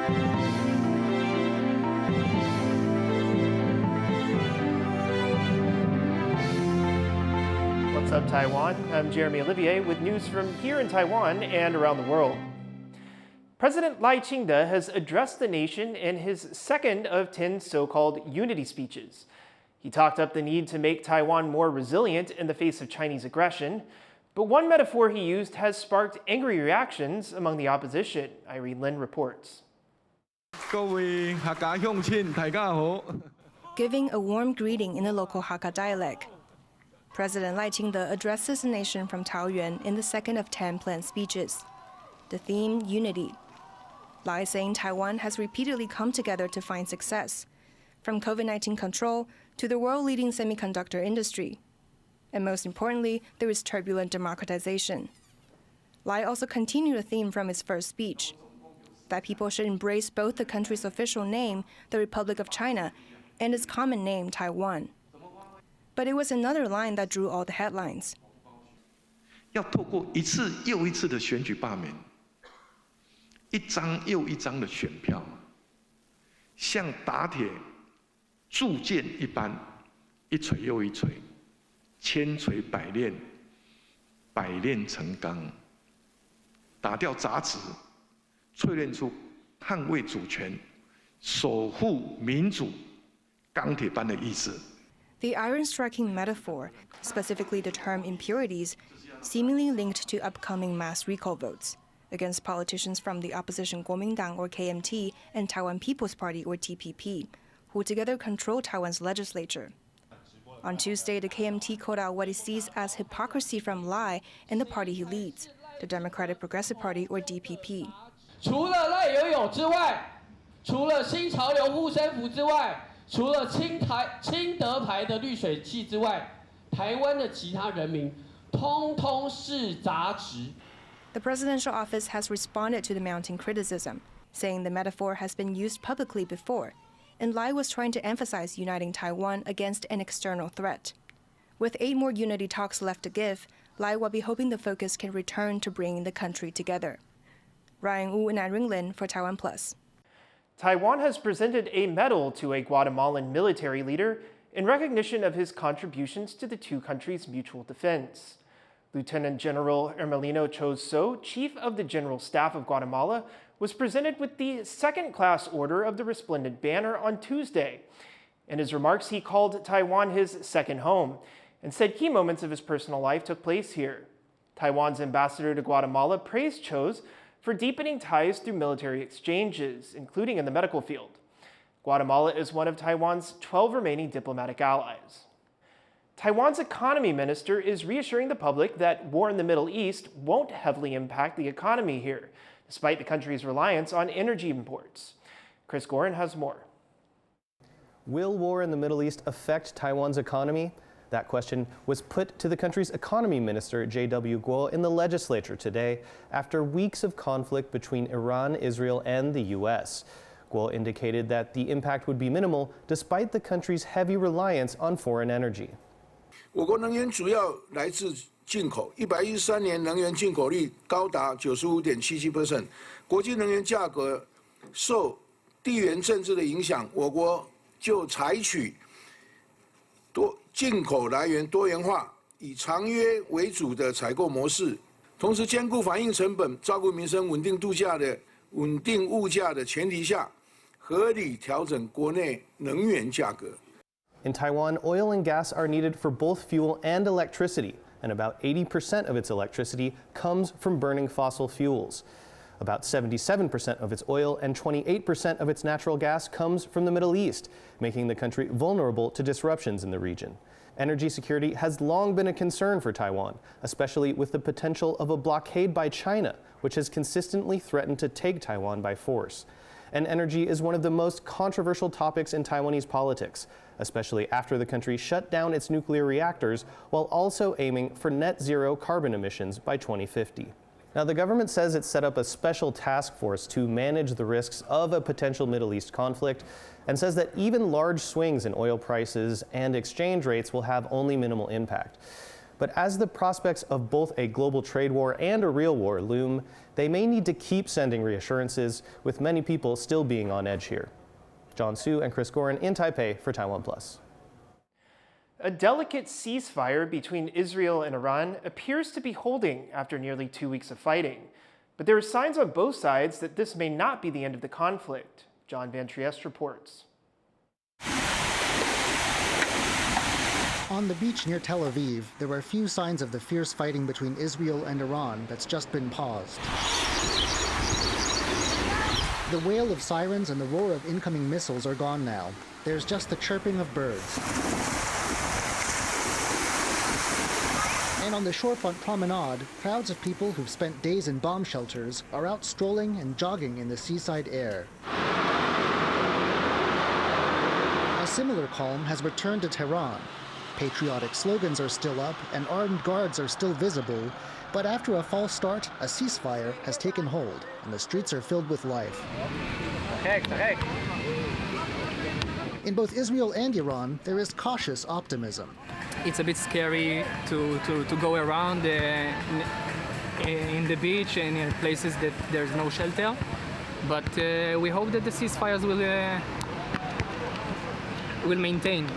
What's up, Taiwan? I'm Jeremy Olivier with news from here in Taiwan and around the world. President Lai Ching-te has addressed the nation in his second of 10 so-called unity speeches. He talked up the need to make Taiwan more resilient in the face of Chinese aggression, but one metaphor he used has sparked angry reactions among the opposition. Irene Lin reports. Giving a warm greeting in the local Hakka dialect, President Lai Ching-te addresses the nation from Taoyuan in the second of 10 planned speeches. The theme, unity. Lai saying Taiwan has repeatedly come together to find success, from COVID-19 control to the world-leading semiconductor industry. And most importantly, there is turbulent democratization. Lai also continued a theme from his first speech, that people should embrace both the country's official name, the Republic of China, and its common name, Taiwan. But it was another line that drew all the headlines. 要透过一次又一次的选举罢免，一张又一张的选票，像打铁铸剑一般，一锤又一锤，千锤百炼，百炼成钢，打掉杂质，淬炼出捍卫主权、守护民主钢铁般的意志。 The iron-striking metaphor, specifically the term impurities, seemingly linked to upcoming mass recall votes against politicians from the opposition Kuomintang or KMT and Taiwan People's Party or TPP, who together control Taiwan's legislature. On Tuesday, the KMT called out what it sees as hypocrisy from Lai and the party he leads, the Democratic Progressive Party or DPP. 除了赖有友之外，除了新潮流护身符之外。 除了清德牌的滤水器之外，台湾的其他人民通通是杂质。The presidential office has responded to the mounting criticism, saying the metaphor has been used publicly before, and Lai was trying to emphasize uniting Taiwan against an external threat. With 8 more unity talks left to give, Lai will be hoping the focus can return to bringing the country together. Ryan Wu and Irene Lin for TaiwanPlus. Taiwan has presented a medal to a Guatemalan military leader in recognition of his contributions to the two countries' mutual defense. Lieutenant General Hermelino Chozo, Chief of the General Staff of Guatemala, was presented with the second-class Order of the Resplendent Banner on Tuesday. In his remarks, he called Taiwan his second home and said key moments of his personal life took place here. Taiwan's ambassador to Guatemala praised Chozo for deepening ties through military exchanges, including in the medical field. Guatemala is one of Taiwan's 12 remaining diplomatic allies. Taiwan's economy minister is reassuring the public that war in the Middle East won't heavily impact the economy here, despite the country's reliance on energy imports. Chris Gorin has more. Will war in the Middle East affect Taiwan's economy? That question was put to the country's economy minister, J.W. Guo, in the legislature today after weeks of conflict between Iran, Israel, and the U.S. Guo indicated that the impact would be minimal despite the country's heavy reliance on foreign energy. 我国能源主要来自进口，113年能源进口率高达95.77%。国际能源价格受地缘政治的影响，我国就采取进口来源多元化，以长约为主的采购模式，同时兼顾反映成本、照顾民生、稳定物价的前提下，合理调整国内能源价格。In Taiwan, oil and gas are needed for both fuel and electricity, and about 80% of its electricity comes from burning fossil fuels. About 77% of its oil and 28% of its natural gas comes from the Middle East, making the country vulnerable to disruptions in the region. Energy security has long been a concern for Taiwan, especially with the potential of a blockade by China, which has consistently threatened to take Taiwan by force. And energy is one of the most controversial topics in Taiwanese politics, especially after the country shut down its nuclear reactors while also aiming for net zero carbon emissions by 2050. Now, the government says it set up a special task force to manage the risks of a potential Middle East conflict and says that even large swings in oil prices and exchange rates will have only minimal impact. But as the prospects of both a global trade war and a real war loom, they may need to keep sending reassurances, with many people still being on edge here. John Su and Chris Gorin in Taipei for TaiwanPlus. A delicate ceasefire between Israel and Iran appears to be holding after nearly 2 weeks of fighting. But there are signs on both sides that this may not be the end of the conflict. John Van Trieste reports. On the beach near Tel Aviv, there are few signs of the fierce fighting between Israel and Iran that's just been paused. The wail of sirens and the roar of incoming missiles are gone now. There's just the chirping of birds. And on the shorefront promenade, crowds of people who've spent days in bomb shelters are out strolling and jogging in the seaside air. A similar calm has returned to Tehran. Patriotic slogans are still up and armed guards are still visible, but after a false start, a ceasefire has taken hold and the streets are filled with life. In both Israel and Iran, there is cautious optimism. It's a bit scary to go around in the beach and in places that there's no shelter, but we hope that the ceasefires will maintain.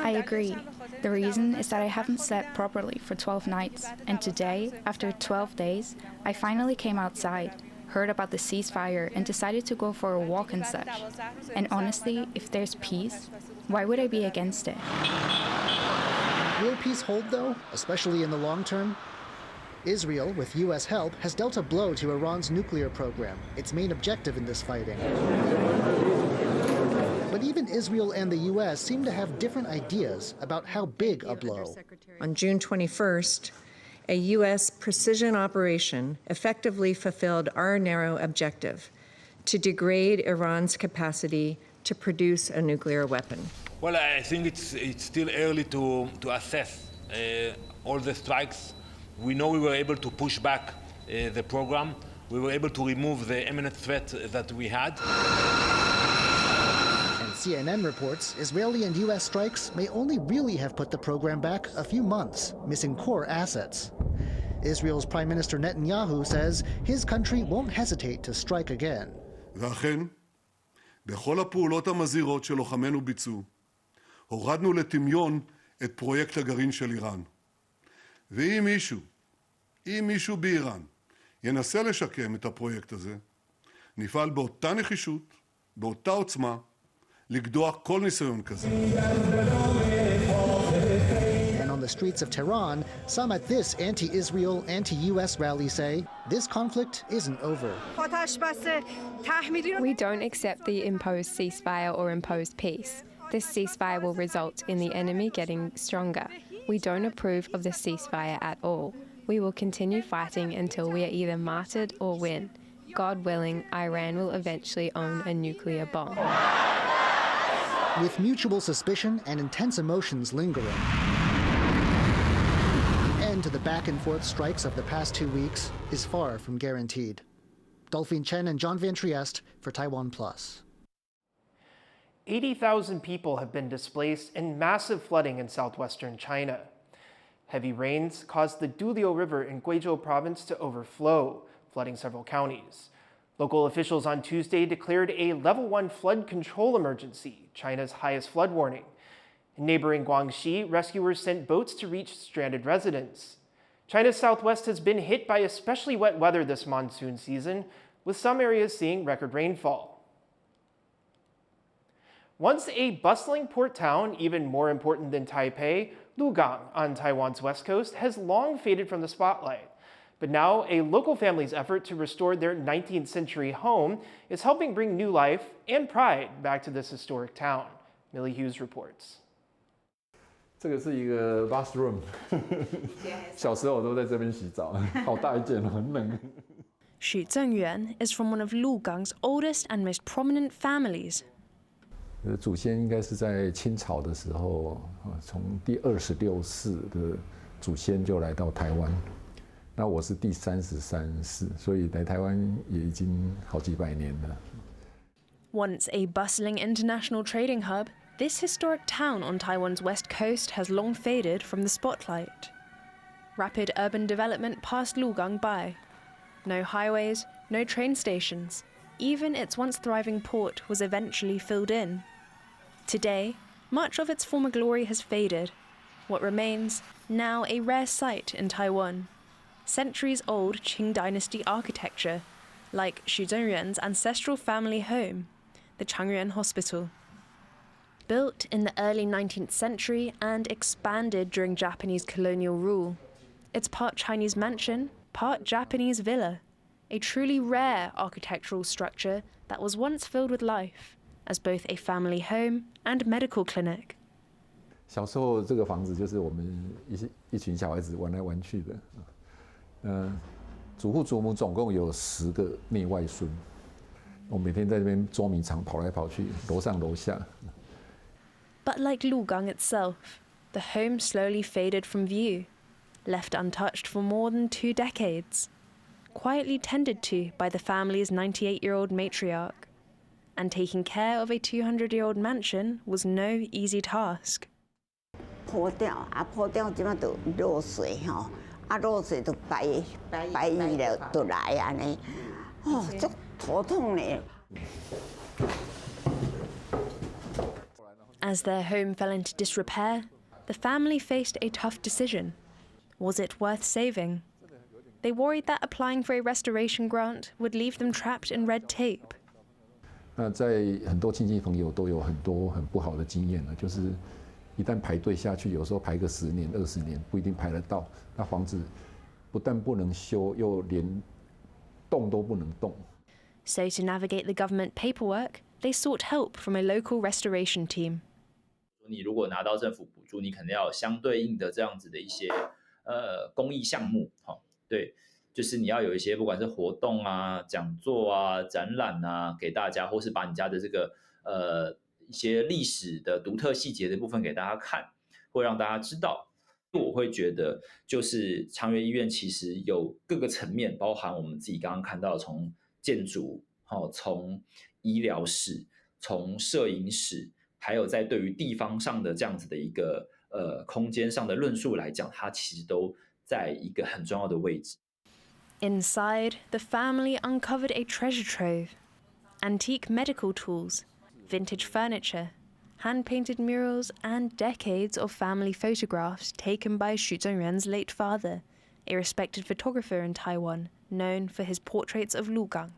I agree. The reason is that I haven't slept properly for 12 nights, and today, after 12 days, I finally came outside, heard about the ceasefire, and decided to go for a walk and such. And honestly, if there's peace, why would I be against it? Will peace hold, though, especially in the long term? Israel, with U.S. help, has dealt a blow to Iran's nuclear program, its main objective in this fighting. But even Israel and the U.S. seem to have different ideas about how big a blow. On June 21st, a U.S. precision operation effectively fulfilled our narrow objective to degrade Iran's capacity to produce a nuclear weapon. Well, I think it's still early to assess all the strikes. We know we were able to push back the program. We were able to remove the imminent threat that we had. And CNN reports Israeli and U.S. strikes may only really have put the program back a few months, missing core assets. Israel's Prime Minister Netanyahu says his country won't hesitate to strike again. ואכן, בכל הפעולות המזהירות שלוחמינו ביצעו, הורדנו לטמיון את פרויקט הגרעין של איראן. ואם מישהו באיראן ינסה לשקם את הפרויקט הזה, נפעל באותה נחישות, באותה עוצמה, לגדוע כל ניסיון כזה. And on the streets of Tehran, some at this anti-Israel, anti-US rally say this conflict isn't over. We don't accept the imposed ceasefire or imposed peace. This ceasefire will result in the enemy getting stronger. We don't approve of the ceasefire at all. We will continue fighting until we are either martyred or win. God willing, Iran will eventually own a nuclear bomb. With mutual suspicion and intense emotions lingering, the end to the back-and-forth strikes of the past 2 weeks is far from guaranteed. Dolphin Chen and John Van Trieste for TaiwanPlus. 80,000 people have been displaced in massive flooding in southwestern China. Heavy rains caused the Duliu River in Guizhou province to overflow, flooding several counties. Local officials on Tuesday declared a level 1 flood control emergency, China's highest flood warning. In neighboring Guangxi, rescuers sent boats to reach stranded residents. China's southwest has been hit by especially wet weather this monsoon season, with some areas seeing record rainfall. Once a bustling port town, even more important than Taipei, Lukang on Taiwan's west coast has long faded from the spotlight. But now, a local family's effort to restore their 19th century home is helping bring new life and pride back to this historic town. Millie Hughes reports. 这个是一个 bathroom， 小时候我都在这边洗澡，好大一间，很冷。 Xu Zhengyuan is from one of Lugang's oldest and most prominent families. 祖先应该是在清朝的时候，从第26世的祖先就来到台湾。那我是第33世，所以来台湾也已经好几百年了。 Once a bustling international trading hub, This historic town on Taiwan's west coast has long faded from the spotlight. Rapid urban development passed Lukang by. No highways, no train stations. Even its once thriving port was eventually filled in. Today, much of its former glory has faded. What remains, now a rare sight in Taiwan. Centuries-old Qing dynasty architecture, like Xu Zhengyuan's ancestral family home, the Changyuan Hospital. Built in the early 19th century and expanded during Japanese colonial rule, it's part Chinese mansion, part Japanese villa, a truly rare architectural structure that was once filled with life, as both a family home and medical clinic. 小时候这个房子就是我们一群小孩子玩来玩去的，祖父祖母总共有10个内外孙，我每天在这边捉迷藏，跑来跑去，楼上楼下。But like Lukang itself, the home slowly faded from view, left untouched for more than 2 decades, quietly tended to by the family's 98-year-old matriarch. And taking care of a 200-year-old mansion was no easy task. 破掉即马就漏水吼，漏水就白蚁就来安尼，足头痛呢。As their home fell into disrepair, the family faced a tough decision. Was it worth saving? They worried that applying for a restoration grant would leave them trapped in red tape. 那在很多亲戚朋友都有很多很不好的经验了，就是一旦排队下去，有时候排个10年、20年不一定排得到。那房子不但不能修，又连动都不能动。So to navigate the government paperwork, they sought help from a local restoration team. 你如果拿到政府补助，你可能要有相对应的这样子的一些公益项目，对，就是你要有一些不管是活动啊、讲座啊、展览啊给大家，或是把你家的这个一些历史的独特细节的部分给大家看，会让大家知道。我会觉得，就是长源医院其实有各个层面，包含我们自己刚刚看到从建筑、从医疗史、从摄影史。还有在对于地方上的这样子的一个空间上的论述来讲，它其实都在一个很重要的位置。Inside, the family uncovered a treasure trove: antique medical tools, vintage furniture, hand-painted murals, and decades of family photographs taken by Xu Zhengyuan's late father, a respected photographer in Taiwan, known for his portraits of Lukang.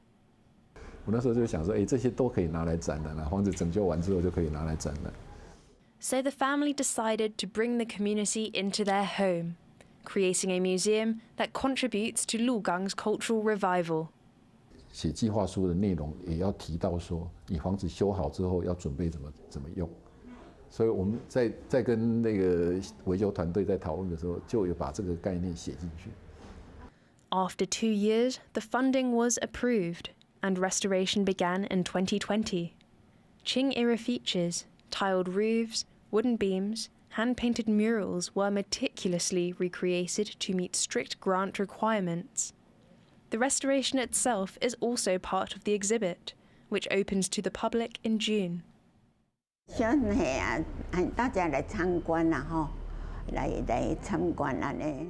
我那时候就想说，这些都可以拿来展览了，房子拯救完之后就可以拿来展览。So the family decided to bring the community into their home, creating a museum that contributes to Lukang's cultural revival. 写计划书的内容也要提到说，你房子修好之后要准备怎么用。所以我们在跟那个维修团队在讨论的时候，就有把这个概念写进去。After 2 years, the funding was approved. And restoration began in 2020. Qing-era features, tiled roofs, wooden beams, hand-painted murals were meticulously recreated to meet strict grant requirements. The restoration itself is also part of the exhibit, which opens to the public in June. 大家来参观啦，来参观啦呢。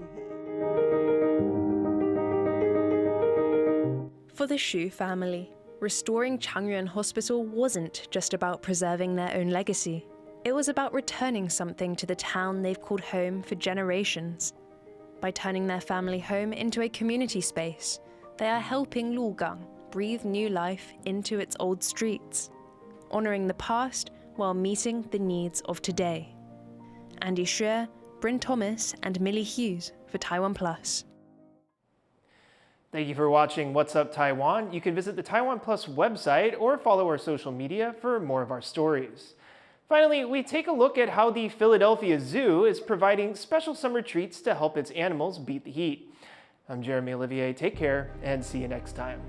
For the Xu family, restoring Changyuan Hospital wasn't just about preserving their own legacy. It was about returning something to the town they've called home for generations. By turning their family home into a community space, they are helping Lukang breathe new life into its old streets, honouring the past while meeting the needs of today. Andy Xue, Bryn Thomas and Millie Hughes for TaiwanPlus. Thank you for watching What's Up Taiwan. You can visit the TaiwanPlus website or follow our social media for more of our stories. Finally, we take a look at how the Philadelphia Zoo is providing special summer treats to help its animals beat the heat. I'm Jeremy Olivier. Take care and see you next time.